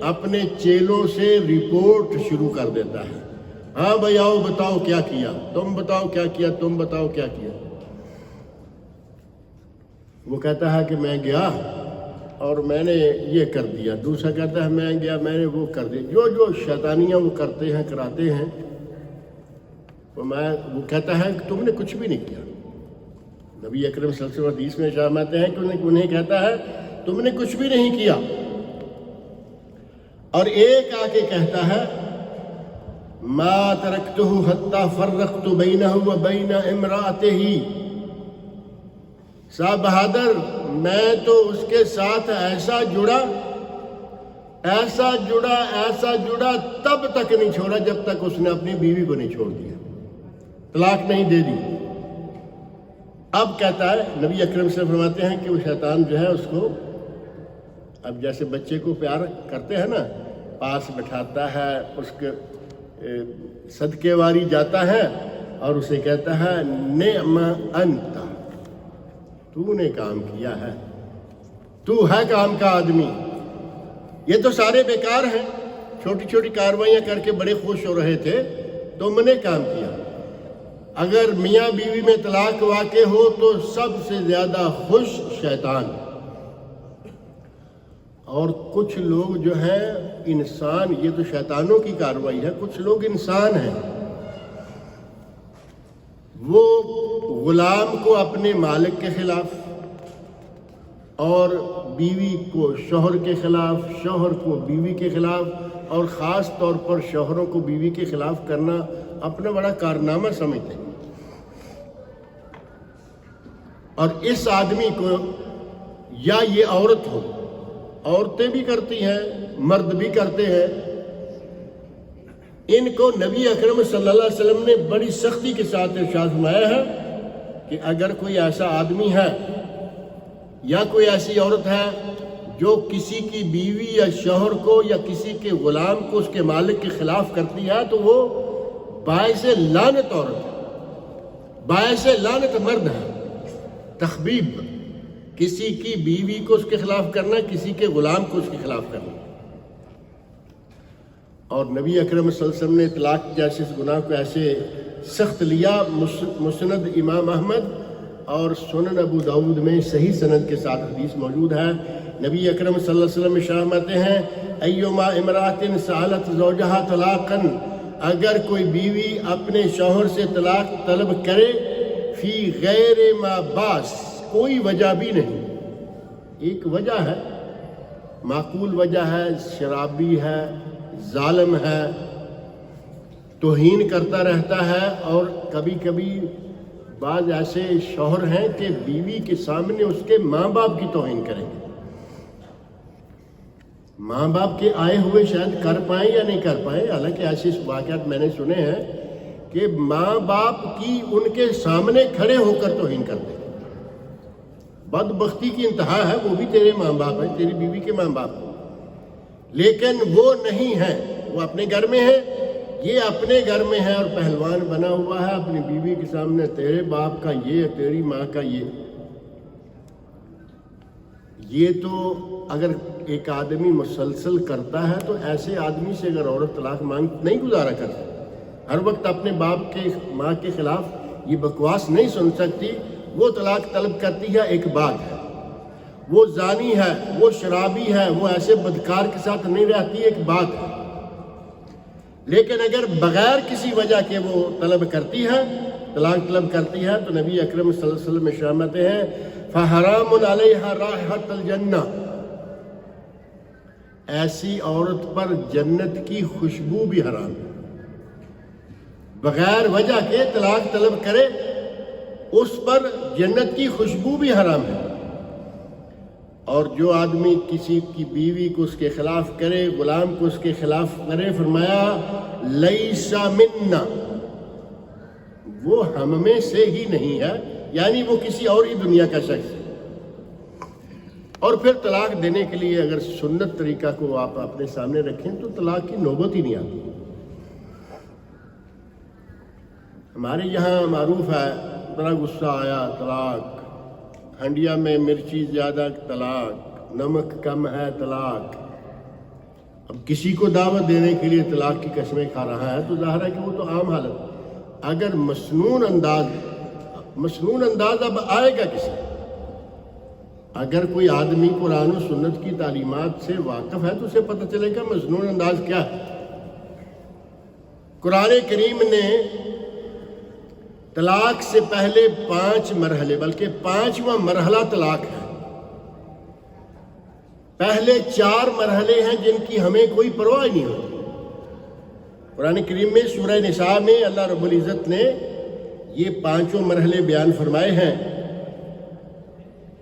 اپنے چیلوں سے رپورٹ شروع کر دیتا ہے، ہاں بھائی آؤ بتاؤ کیا کیا، تم بتاؤ کیا کیا، تم بتاؤ کیا کیا۔ وہ کہتا ہے کہ میں گیا اور میں نے یہ کر دیا، دوسرا کہتا ہے میں گیا میں نے وہ کر دیا، جو شیطانیاں وہ کرتے ہیں کراتے ہیں، وہ کہتا ہے کہ تم نے کچھ بھی نہیں کیا۔ نبی اکرم صلی اللہ علیہ وسلم حدیث میں فرماتے ہیں کہ انہیں کہتا ہے تم نے کچھ بھی نہیں کیا، اور ایک آ کے کہتا ہے ما ترکتہ حتی فرقت بینہ و بین امرأتہ، صاحب بہادر میں تو اس کے ساتھ ایسا جڑا تب تک نہیں چھوڑا جب تک اس نے اپنی بیوی کو نہیں چھوڑ دیا، طلاق نہیں دے دی۔ اب کہتا ہے نبی اکرم سے فرماتے ہیں کہ وہ شیطان جو ہے اس کو، اب جیسے بچے کو پیار کرتے ہیں نا، پاس بٹھاتا ہے، اس کے صدقے واری جاتا ہے اور اسے کہتا ہے نعم انت، تو نے کام کیا ہے، تو ہے کام کا آدمی۔ یہ تو سارے بیکار ہیں، چھوٹی چھوٹی کاروائیاں کر کے بڑے خوش ہو رہے تھے، تم نے کام کیا۔ اگر میاں بیوی میں طلاق واقع ہو تو سب سے زیادہ خوش شیطان۔ اور کچھ لوگ جو ہیں انسان، یہ تو شیطانوں کی کاروائی ہے، کچھ لوگ انسان ہیں، وہ غلام کو اپنے مالک کے خلاف اور بیوی کو شوہر کے خلاف، شوہر کو بیوی کے خلاف، اور خاص طور پر شوہروں کو بیوی کے خلاف کرنا اپنا بڑا کارنامہ سمجھتے ہیں۔ اور اس آدمی کو، یا یہ عورت ہو، عورتیں بھی کرتی ہیں مرد بھی کرتے ہیں، ان کو نبی اکرم صلی اللہ علیہ وسلم نے بڑی سختی کے ساتھ ارشاد فرمایا ہے کہ اگر کوئی ایسا آدمی ہے یا کوئی ایسی عورت ہے جو کسی کی بیوی یا شوہر کو یا کسی کے غلام کو اس کے مالک کے خلاف کرتی ہے تو وہ باعث لعنت عورت ہے، باعث لعنت مرد ہے۔ تخبیب، کسی کی بیوی کو اس کے خلاف کرنا، کسی کے غلام کو اس کے خلاف کرنا۔ اور نبی اکرم صلی اللہ علیہ وسلم نے طلاق جیسے اس گناہ کو ایسے سخت لیا۔ مسند امام احمد اور سنن ابو داود میں صحیح سند کے ساتھ حدیث موجود ہے، نبی اکرم صلی اللہ علیہ وسلم ارشاد فرماتے ہیں ایما امرأۃ سألت زوجہا طلاقا، اگر کوئی بیوی اپنے شوہر سے طلاق طلب کرے فی غیر ما باس، کوئی وجہ بھی نہیں، ایک وجہ ہے، معقول وجہ ہے، شرابی ہے، ظالم ہے، توہین کرتا رہتا ہے، اور کبھی کبھی بعض ایسے شوہر ہیں کہ بیوی کے سامنے اس کے ماں باپ کی توہین کریں گے، ماں باپ کے آئے ہوئے شاید کر پائیں یا نہیں کر پائیں، حالانکہ ایسے واقعات میں نے سنے ہیں کہ ماں باپ کی ان کے سامنے کھڑے ہو کر توہین کرتے ہیں۔ بدبختی کی انتہا ہے، وہ بھی تیرے ماں باپ ہیں، تیری بیوی کے ماں باپ، لیکن وہ نہیں ہے، وہ اپنے گھر میں ہے، یہ اپنے گھر میں ہے اور پہلوان بنا ہوا ہے اپنی بیوی کے سامنے، تیرے باپ کا یہ، تیری ماں کا یہ تو اگر ایک آدمی مسلسل کرتا ہے تو ایسے آدمی سے اگر عورت طلاق مانگ نہیں گزارا کرتی، ہر وقت اپنے باپ کے ماں کے خلاف یہ بکواس نہیں سن سکتی، وہ طلاق طلب کرتی ہے ایک بات ہے، وہ زانی ہے، وہ شرابی ہے، وہ ایسے بدکار کے ساتھ نہیں رہتی، ایک بات ہے، لیکن اگر بغیر کسی وجہ کے وہ طلب کرتی ہے، طلاق طلب کرتی ہے، تو نبی اکرم صلی اللہ علیہ وسلم فرماتے ہیں فَحَرَامٌ عَلَيْهَا رَائِحَةَ الْجَنَّةِ، ایسی عورت پر جنت کی خوشبو بھی حرام ہے۔ بغیر وجہ کے طلاق طلب کرے اس پر جنت کی خوشبو بھی حرام ہے۔ اور جو آدمی کسی کی بیوی کو اس کے خلاف کرے، غلام کو اس کے خلاف کرے، فرمایا لیس منا، وہ ہم میں سے ہی نہیں ہے، یعنی وہ کسی اور ہی دنیا کا شخص ہے۔ اور پھر طلاق دینے کے لیے اگر سنت طریقہ کو آپ اپنے سامنے رکھیں تو طلاق کی نوبت ہی نہیں آتی۔ ہمارے یہاں معروف ہے، ذرا غصہ آیا طلاق، ہنڈیا میں مرچی زیادہ طلاق، نمک کم ہے طلاق۔ اب کسی کو دعوت دینے کے لیے طلاق کی قسمیں کھا رہا ہے تو ظاہر ہے کہ وہ تو عام حالت۔ اگر مسنون انداز اب آئے گا کسی، اگر کوئی آدمی قرآن و سنت کی تعلیمات سے واقف ہے تو اسے پتہ چلے گا مسنون انداز کیا ہے۔ قرآن کریم نے طلاق سے پہلے 5 مرحلے، بلکہ 5واں مرحلہ طلاق ہے۔ پہلے 4 مرحلے ہیں جن کی ہمیں کوئی پرواہ نہیں ہوتی۔ قرآن کریم میں سورہ نساء میں اللہ رب العزت نے یہ 5 مرحلے بیان فرمائے ہیں۔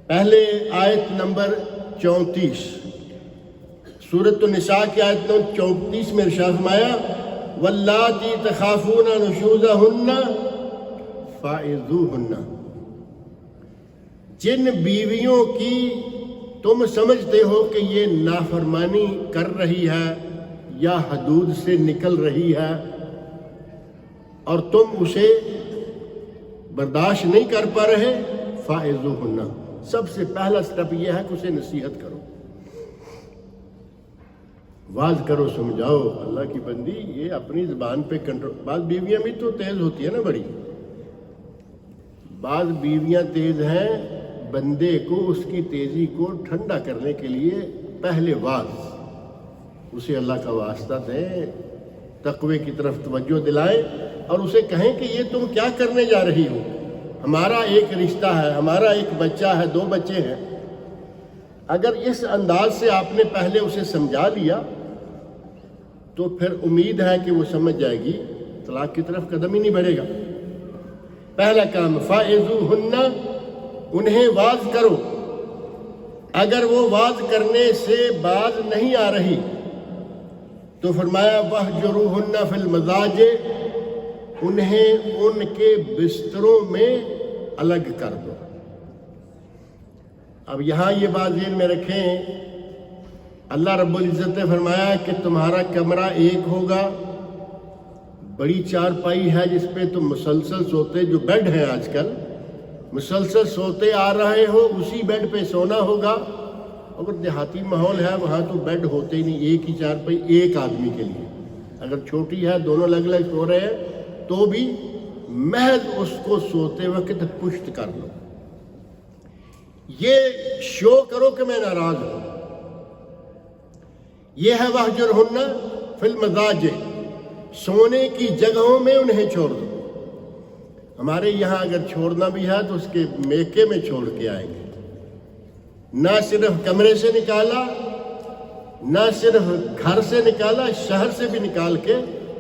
پہلے آیت نمبر 34، سورۃ النساء کی آیت نمبر 34 میں ارشاد فرمایا واللاتی تخافون نشوزہن فَعِظُوهُنَّ، جن بیویوں کی تم سمجھتے ہو کہ یہ نافرمانی کر رہی ہے یا حدود سے نکل رہی ہے اور تم اسے برداشت نہیں کر پا رہے، فَعِظُوهُنَّ، سب سے پہلا سٹیپ یہ ہے کہ اسے نصیحت کرو، واز کرو، سمجھاؤ۔ اللہ کی بندی یہ اپنی زبان پہ کنٹرول، بعض بیویاں بھی تو تیز ہوتی ہے نا بڑی، بعض بیویاں تیز ہیں، بندے کو اس کی تیزی کو ٹھنڈا کرنے کے لیے پہلے واز، اسے اللہ کا واسطہ دیں، تقوی کی طرف توجہ دلائیں اور اسے کہیں کہ یہ تم کیا کرنے جا رہی ہو، ہمارا ایک رشتہ ہے، ہمارا ایک بچہ ہے، 2 بچے ہیں۔ اگر اس انداز سے آپ نے پہلے اسے سمجھا لیا تو پھر امید ہے کہ وہ سمجھ جائے گی، طلاق کی طرف قدم ہی نہیں بڑھے گا۔ پہلا کام فَعِظُوهُنَّ، انہیں واز کرو۔ اگر وہ واز کرنے سے باز نہیں آ رہی تو فرمایا وَاهْجُرُوهُنَّ فِي الْمَضَاجِعِ، انہیں ان کے بستروں میں الگ کر دو۔ اب یہاں یہ بات ذہن میں رکھیں، اللہ رب العزت نے فرمایا کہ تمہارا کمرہ ایک ہوگا، بڑی چارپائی ہے جس پہ تم مسلسل سوتے، جو بیڈ ہیں آج کل مسلسل سوتے آ رہے ہو، اسی بیڈ پہ سونا ہوگا۔ اگر دیہاتی ماحول ہے وہاں تو بیڈ ہوتے ہی نہیں، ایک ہی چارپائی ایک آدمی کے لیے، اگر چھوٹی ہے دونوں الگ الگ سو رہے ہیں تو بھی محض اس کو سوتے وقت پشت کر لو، یہ شو کرو کہ میں ناراض ہوں۔ یہ ہے وَاهْجُرْهُنَّ فِي الْمَضَاجِعِ، سونے کی جگہوں میں انہیں چھوڑ دو۔ ہمارے یہاں اگر چھوڑنا بھی ہے تو اس کے میکے میں چھوڑ کے آئیں گے، نہ صرف کمرے سے نکالا، نہ صرف گھر سے نکالا، شہر سے بھی نکال کے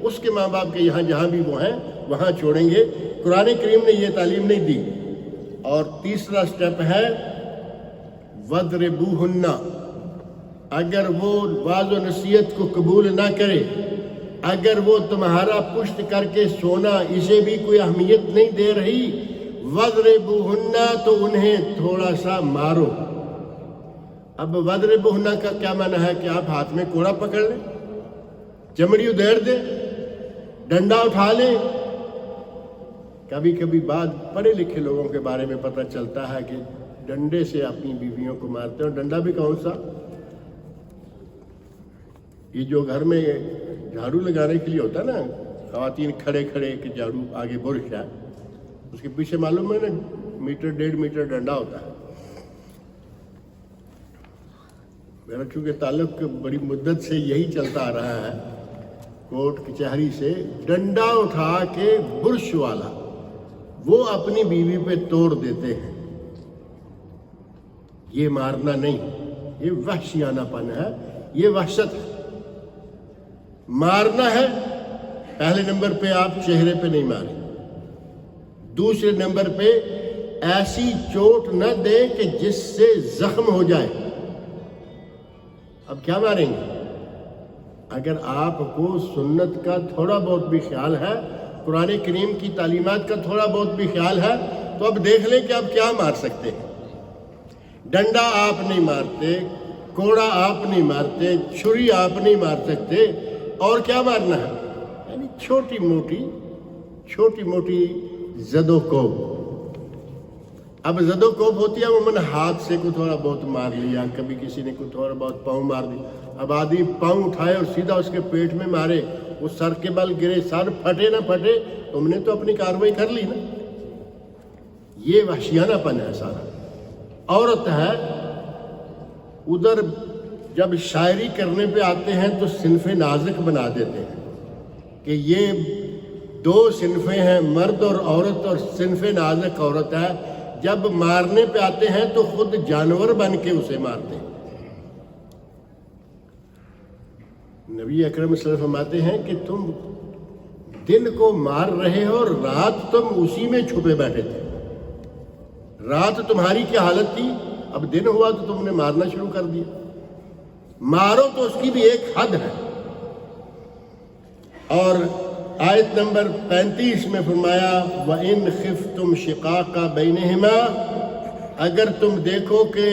اس کے ماں باپ کے یہاں جہاں بھی وہ ہیں وہاں چھوڑیں گے۔ قرآن کریم نے یہ تعلیم نہیں دی۔ اور تیسرا سٹیپ ہے وَاضْرِبُوهُنَّ، اگر وہ واز و نصیحت کو قبول نہ کرے، اگر وہ تمہارا پشت کر کے سونا اسے بھی کوئی اہمیت نہیں دے رہی، وَاضْرِبُوهُنَّ، تو انہیں تھوڑا سا مارو۔ اب وَاضْرِبُوهُنَّ کا کیا معنی ہے کہ آپ ہاتھ میں کوڑا پکڑ لیں، چمڑی ادھیڑ دیں، ڈنڈا اٹھا لیں۔ کبھی کبھی بعض پڑھے لکھے لوگوں کے بارے میں پتہ چلتا ہے کہ ڈنڈے سے اپنی بیویوں کو مارتے ہیں، اور ڈنڈا بھی کون سا، یہ جو گھر میں جھاڑو لگانے کے لیے ہوتا ہے نا، خواتین کھڑے کھڑے کہ جھاڑو آگے برش ہے، اس کے پیچھے معلوم ہے نا 1.5 میٹر ڈنڈا ہوتا ہے۔ میرا چونکہ تعلق بڑی مدت سے یہی چلتا آ رہا ہے، کوٹ کچہری سے ڈنڈا اٹھا کے برش والا وہ اپنی بیوی پہ توڑ دیتے ہیں، یہ مارنا نہیں، یہ وحشیانہ پن ہے، یہ وحشت ہے۔ مارنا ہے پہلے نمبر پہ آپ چہرے پہ نہیں ماریں، دوسرے نمبر پہ ایسی چوٹ نہ دیں کہ جس سے زخم ہو جائے۔ اب کیا ماریں گے؟ اگر آپ کو سنت کا تھوڑا بہت بھی خیال ہے، قرآن کریم کی تعلیمات کا تھوڑا بہت بھی خیال ہے، تو اب دیکھ لیں کہ آپ کیا مار سکتے ہیں۔ ڈنڈا آپ نہیں مارتے، کوڑا آپ نہیں مارتے، چھری آپ نہیں مار سکتے، اور کیا مارنا ہے؟ یعنی چھوٹی موٹی زد و کوب۔ اب زد و کوب ہوتی ہے عموماً ہاتھ سے کو تھوڑا بہت مار لیا، کبھی کسی نے کو تھوڑا بہت پاؤں مار دیا۔ اب آدمی پاؤں اٹھائے اور سیدھا اس کے پیٹ میں مارے، وہ سر کے بل گرے، سر پھٹے نہ پھٹے، تم نے تو اپنی کارروائی کر لی نا۔ یہ وحشیانہ پن ہے سارا۔ عورت ہے، ادھر جب شاعری کرنے پہ آتے ہیں تو صنف نازک بنا دیتے ہیں کہ یہ دو صنفیں ہیں، مرد اور عورت، اور صنف نازک عورت ہے۔ جب مارنے پہ آتے ہیں تو خود جانور بن کے اسے مارتے ہیں۔ نبی اکرم صلی اللہ علیہ وسلم فرماتے ہیں کہ تم دن کو مار رہے ہو اور رات تم اسی میں چھپے بیٹھے تھے۔ رات تمہاری کیا حالت تھی، اب دن ہوا تو تم نے مارنا شروع کر دیا۔ مارو تو اس کی بھی ایک حد ہے۔ اور آیت نمبر 35 میں فرمایا وَإِنْ خِفْتُمْ شِقَاقَ بَيْنِهِمَا، اگر تم دیکھو کہ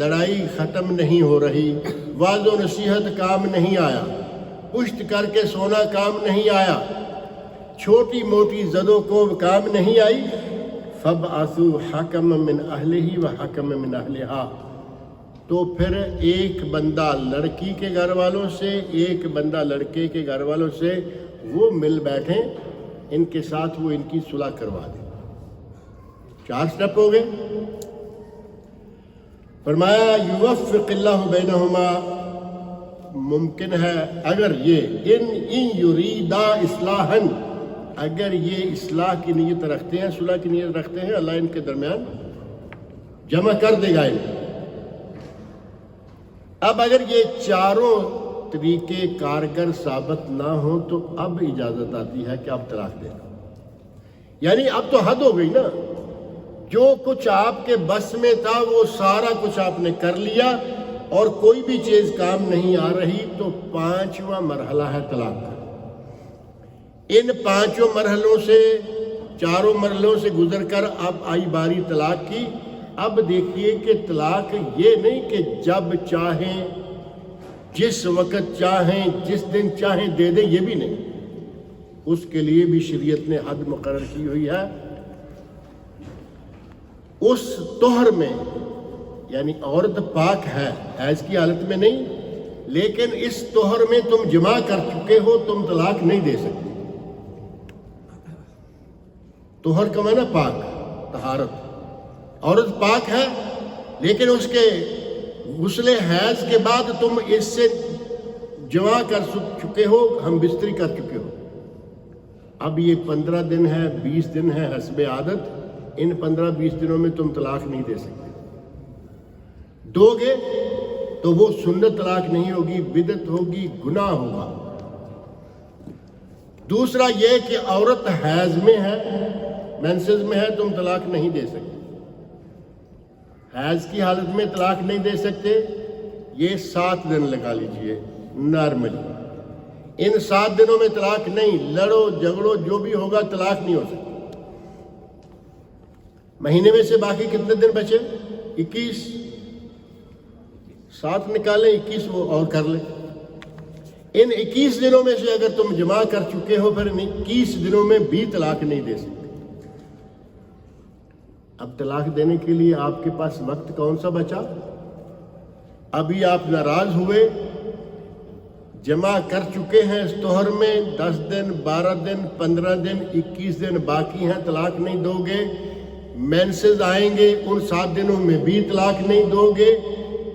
لڑائی ختم نہیں ہو رہی، وعظ و نصیحت کام نہیں آیا، پشت کر کے سونا کام نہیں آیا، چھوٹی موٹی زدوں کو کام نہیں آئی، فَابْعَثُوا حَكَمًا مِّنْ أَهْلِهِ وَحَكَمًا مِّنْ أَهْلِهَا، تو پھر ایک بندہ لڑکی کے گھر والوں سے، ایک بندہ لڑکے کے گھر والوں سے، وہ مل بیٹھیں، ان کے ساتھ وہ ان کی صلح کروا دیں۔ 4 سٹیپ ہو گئے۔ فرمایا یوفق اللہ بینہما، ممکن ہے اگر یہ ان یریدا اصلاحا، اگر یہ اصلاح کی نیت رکھتے ہیں، صلح کی نیت رکھتے ہیں، اللہ ان کے درمیان جمع کر دے گا انہیں۔ اب اگر یہ چاروں طریقے کارگر ثابت نہ ہوں تو اب اجازت آتی ہے کہ اب طلاق دے دو۔ یعنی اب تو حد ہو گئی نا، جو کچھ آپ کے بس میں تھا وہ سارا کچھ آپ نے کر لیا اور کوئی بھی چیز کام نہیں آ رہی، تو 5واں مرحلہ ہے طلاق کا۔ ان 5 مرحلوں سے، 4 مرحلوں سے گزر کر اب آئی باری طلاق کی۔ اب دیکھیے کہ طلاق یہ نہیں کہ جب چاہیں، جس وقت چاہیں، جس دن چاہیں دے دیں، یہ بھی نہیں، اس کے لیے بھی شریعت نے حد مقرر کی ہوئی ہے۔ اس طہر میں، یعنی عورت پاک ہے، حیض کی حالت میں نہیں، لیکن اس طہر میں تم جماع کر چکے ہو، تم طلاق نہیں دے سکتے۔ طہر کا معنی پاک، طہارت۔ عورت پاک ہے لیکن اس کے غسل حیض کے بعد تم اس سے جماع کر چکے ہو، ہم بستری کر چکے ہو۔ اب یہ 15 دن ہے، 20 دن ہے حسب عادت، ان 15-20 دنوں میں تم طلاق نہیں دے سکتے۔ دو گے تو وہ سنت طلاق نہیں ہوگی، بدعت ہوگی، گناہ ہوگا۔ دوسرا یہ کہ عورت حیض میں ہے، مینسز میں ہے، تم طلاق نہیں دے سکتے۔ حیض کی حالت میں طلاق نہیں دے سکتے، یہ 7 دن لگا لیجئے نارملی۔ ان 7 دنوں میں طلاق نہیں، لڑو جھگڑو جو بھی ہوگا طلاق نہیں ہو سکتی۔ مہینے میں سے باقی کتنے دن بچے؟ 21۔ 7 نکالیں، 21 وہ اور کر لیں۔ ان 21 دنوں میں سے اگر تم جماع کر چکے ہو، پھر 21 دنوں میں بھی طلاق نہیں دے سکتے۔ اب طلاق دینے کے لیے آپ کے پاس وقت کون سا بچا؟ ابھی آپ ناراض ہوئے، جمع کر چکے ہیں اس طہر میں، 10 دن، 12 دن، 15 دن، 21 دن باقی ہیں، طلاق نہیں دو گے۔ مینسز آئیں گے، ان 7 دنوں میں بھی طلاق نہیں دو گے۔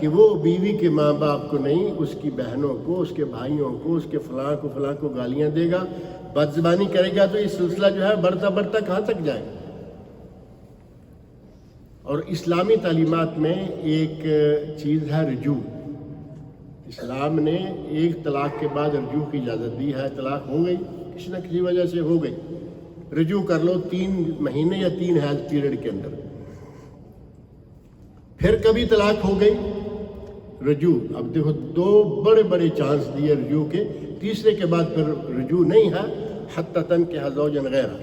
کہ وہ بیوی کے ماں باپ کو نہیں، اس کی بہنوں کو، اس کے بھائیوں کو، اس کے فلاں کو گالیاں دے گا، بد زبانی کرے گا، تو یہ سلسلہ جو ہے بڑھتا بڑھتا کہاں تک جائے گا۔ اور اسلامی تعلیمات میں ایک چیز ہے رجوع۔ اسلام نے ایک طلاق کے بعد رجوع کی اجازت دی ہے۔ طلاق ہو گئی، کسی نہ کسی وجہ سے ہو گئی، رجوع کر لو 3 مہینے یا 3 ہیلتھ پیریڈ کے اندر۔ پھر کبھی طلاق ہو گئی، رجوع، اب دیکھو 2 بڑے بڑے چانس دیے رجوع کے، تیسرے کے بعد پھر رجوع نہیں ہے، حتی تنکح زوجا غیرہ۔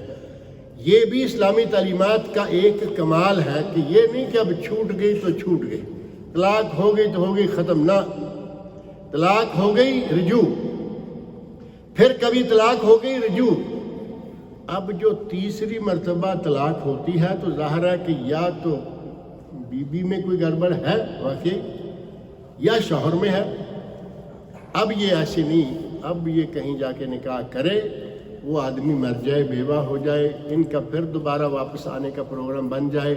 یہ بھی اسلامی تعلیمات کا ایک کمال ہے کہ یہ نہیں کہ اب چھوٹ گئی تو چھوٹ گئی، طلاق ہو گئی تو ہو گئی، ختم نہ، طلاق ہو گئی رجوع، پھر کبھی طلاق ہو گئی رجوع۔ اب جو تیسری مرتبہ طلاق ہوتی ہے تو ظاہر ہے کہ یا تو بیوی میں کوئی گڑبڑ ہے واقعی، یا شوہر میں ہے۔ اب یہ ایسے نہیں، اب یہ کہیں جا کے نکاح کرے، وہ آدمی مر جائے، بیوہ ہو جائے، ان کا پھر دوبارہ واپس آنے کا پروگرام بن جائے،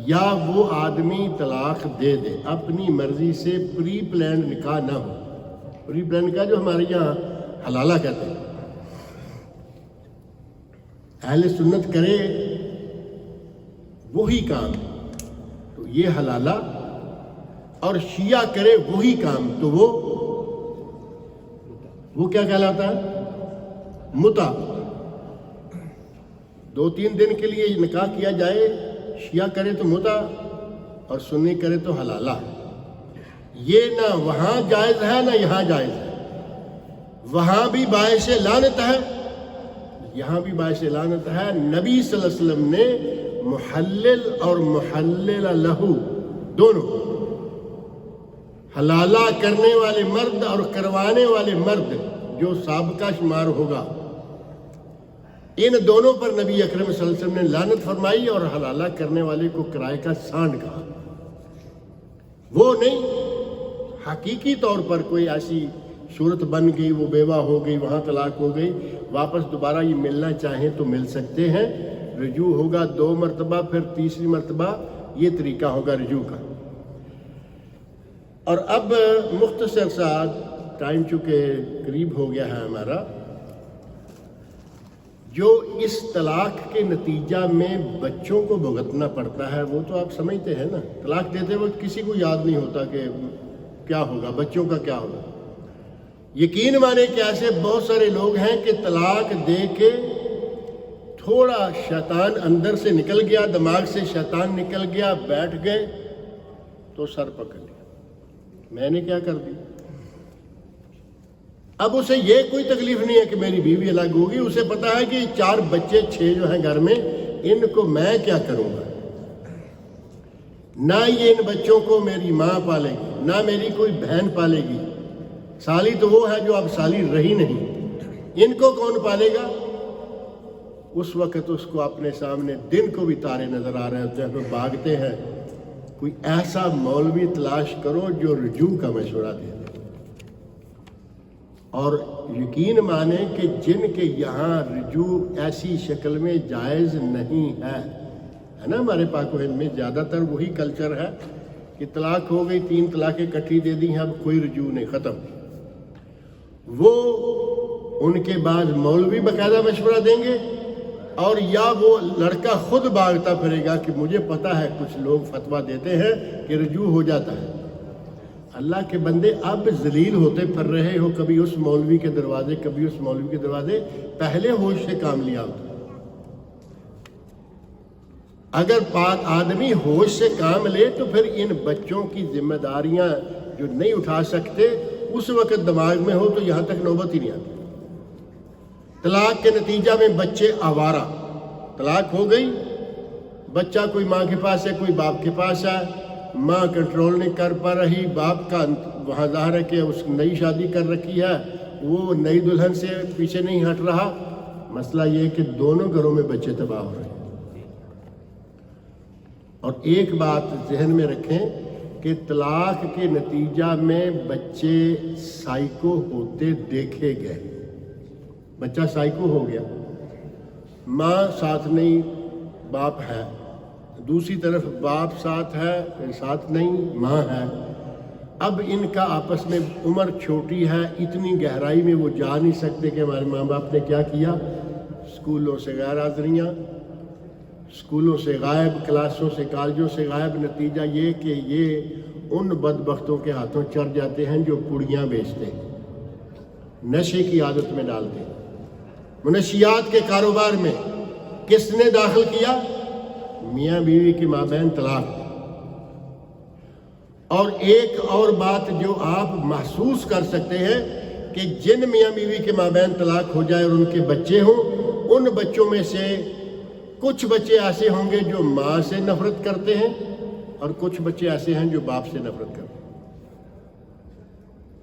یا وہ آدمی طلاق دے دے، اپنی مرضی سے پری پلانڈ نکاح نہ ہو۔ پری پلانڈ نکاح جو ہمارے یہاں حلالہ کہتے ہیں، اہل سنت کرے وہی کام تو یہ حلالہ، اور شیعہ کرے وہی کام تو وہ کیا کہلاتا ہے؟ متع۔ 2-3 دن کے لیے نکاح کیا جائے، شیعہ کرے تو متع اور سنی کرے تو حلالہ۔ یہ نہ وہاں جائز ہے نہ یہاں جائز ہے، وہاں بھی باعث لعنت ہے، یہاں بھی باعث لعنت ہے۔ نبی صلی اللہ علیہ وسلم نے محلل اور محلل لہو دونوں، حلالہ کرنے والے مرد اور کروانے والے مرد جو سابقہ شمار ہوگا، ان دونوں پر نبی اکرم صلی اللہ علیہ وسلم نے لعنت فرمائی، اور حلالہ کرنے والے کو کرائے کا سانڈ کہا۔ وہ نہیں حقیقی طور پر کوئی ایسی صورت بن گئی، وہ بیوہ ہو گئی، وہاں طلاق ہو گئی، واپس دوبارہ یہ ملنا چاہیں تو مل سکتے ہیں، رجوع ہوگا 2 مرتبہ، پھر تیسری مرتبہ یہ طریقہ ہوگا رجوع کا۔ اور اب مختصر سا ٹائم چونکہ قریب ہو گیا ہے ہمارا، جو اس طلاق کے نتیجہ میں بچوں کو بھگتنا پڑتا ہے وہ تو آپ سمجھتے ہیں نا۔ طلاق دیتے وقت کسی کو یاد نہیں ہوتا کہ کیا ہوگا، بچوں کا کیا ہوگا۔ یقین مانے کہ ایسے بہت سارے لوگ ہیں کہ طلاق دے کے تھوڑا شیطان اندر سے نکل گیا، دماغ سے شیطان نکل گیا، بیٹھ گئے تو سر پکڑ لیا، میں نے کیا کر دی۔ اب اسے یہ کوئی تکلیف نہیں ہے کہ میری بیوی الگ ہوگی، اسے پتا ہے کہ 4 بچے 6 جو ہیں گھر میں، ان کو میں کیا کروں گا، نہ یہ ان بچوں کو میری ماں پالے گی، نہ میری کوئی بہن پالے گی، سالی تو وہ ہے جو اب سالی رہی نہیں، ان کو کون پالے گا۔ اس وقت اس کو اپنے سامنے دن کو بھی تارے نظر آ رہے ہوتے ہیں، تو بھاگتے ہیں، کوئی ایسا مولوی تلاش کرو جو رجوع کا مشورہ دے دے۔ اور یقین مانیں کہ جن کے یہاں رجوع ایسی شکل میں جائز نہیں ہے نا، ہمارے پاک و ہند میں زیادہ تر وہی کلچر ہے کہ طلاق ہو گئی، 3 طلاقیں اکٹھی دے دی ہیں، اب کوئی رجوع نہیں، ختم۔ وہ ان کے بعد مولوی باقاعدہ مشورہ دیں گے، اور یا وہ لڑکا خود بھاگتا پھرے گا کہ مجھے پتا ہے کچھ لوگ فتویٰ دیتے ہیں کہ رجوع ہو جاتا ہے۔ اللہ کے بندے اب ذلیل ہوتے پھر رہے ہو، کبھی اس مولوی کے دروازے، کبھی اس مولوی کے دروازے، پہلے ہوش سے کام لیا ہوتا۔ اگر پاک آدمی ہوش سے کام لے تو پھر ان بچوں کی ذمہ داریاں جو نہیں اٹھا سکتے اس وقت دماغ میں ہو تو یہاں تک نوبت ہی نہیں آتی۔ طلاق کے نتیجہ میں بچے آوارہ، طلاق ہو گئی، بچہ کوئی ماں کے پاس ہے، کوئی باپ کے پاس ہے، ماں کنٹرول نہیں کر پا رہی، باپ کا وہاں ظاہر ہے کہ اس نئی شادی کر رکھی ہے، وہ نئی دلہن سے پیچھے نہیں ہٹ رہا۔ مسئلہ یہ کہ دونوں گھروں میں بچے تباہ ہو رہے ہیں۔ اور ایک بات ذہن میں رکھیں کہ طلاق کے نتیجہ میں بچے سائیکو ہوتے دیکھے گئے۔ بچہ سائیکو ہو گیا، ماں ساتھ نہیں، باپ ہے، دوسری طرف باپ ساتھ ہے، ساتھ نہیں، ماں ہے، اب ان کا آپس میں عمر چھوٹی ہے، اتنی گہرائی میں وہ جا نہیں سکتے کہ ہمارے ماں باپ نے کیا کیا، اسکولوں سے غیر حاضریاں، اسکولوں سے غائب، کلاسوں سے کالجوں سے غائب، نتیجہ یہ کہ یہ ان بدبختوں کے ہاتھوں چڑھ جاتے ہیں جو پڑیاں بیچتے ہیں، نشے کی عادت میں ڈالتے ہیں، منشیات کے کاروبار میں۔ کس نے داخل کیا؟ میاں بیوی کے مابین طلاق۔ اور ایک اور بات جو آپ محسوس کر سکتے ہیں کہ جن میاں بیوی کے مابین طلاق ہو جائے اور ان کے بچے ہوں، ان بچوں میں سے کچھ بچے ایسے ہوں گے جو ماں سے نفرت کرتے ہیں اور کچھ بچے ایسے ہیں جو باپ سے نفرت کرتے ہیں۔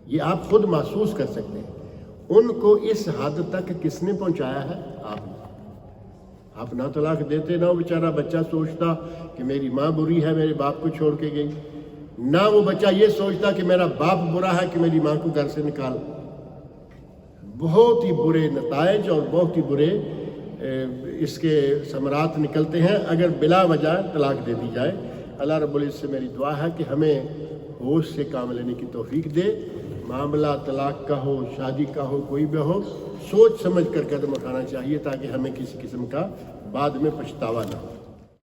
یہ آپ خود محسوس کر سکتے ہیں۔ ان کو اس حد تک کس نے پہنچایا ہے؟ آپ نہ طلاق دیتے، نہ وہ بیچارہ بچہ سوچتا کہ میری ماں بری ہے، میرے باپ کو چھوڑ کے گئی، نہ وہ بچہ یہ سوچتا کہ میرا باپ برا ہے کہ میری ماں کو گھر سے نکال۔ بہت ہی برے نتائج اور بہت ہی برے اس کے ثمرات نکلتے ہیں اگر بلا وجہ طلاق دے دی جائے۔ اللہ رب العزت سے میری دعا ہے کہ ہمیں ہوش سے کام لینے کی توفیق دے۔ معاملہ طلاق کا ہو، شادی کا ہو، کوئی بھی ہو، سوچ سمجھ کر قدم اٹھانا چاہیے تاکہ ہمیں کسی قسم کا بعد میں پچھتاوا نہ ہو۔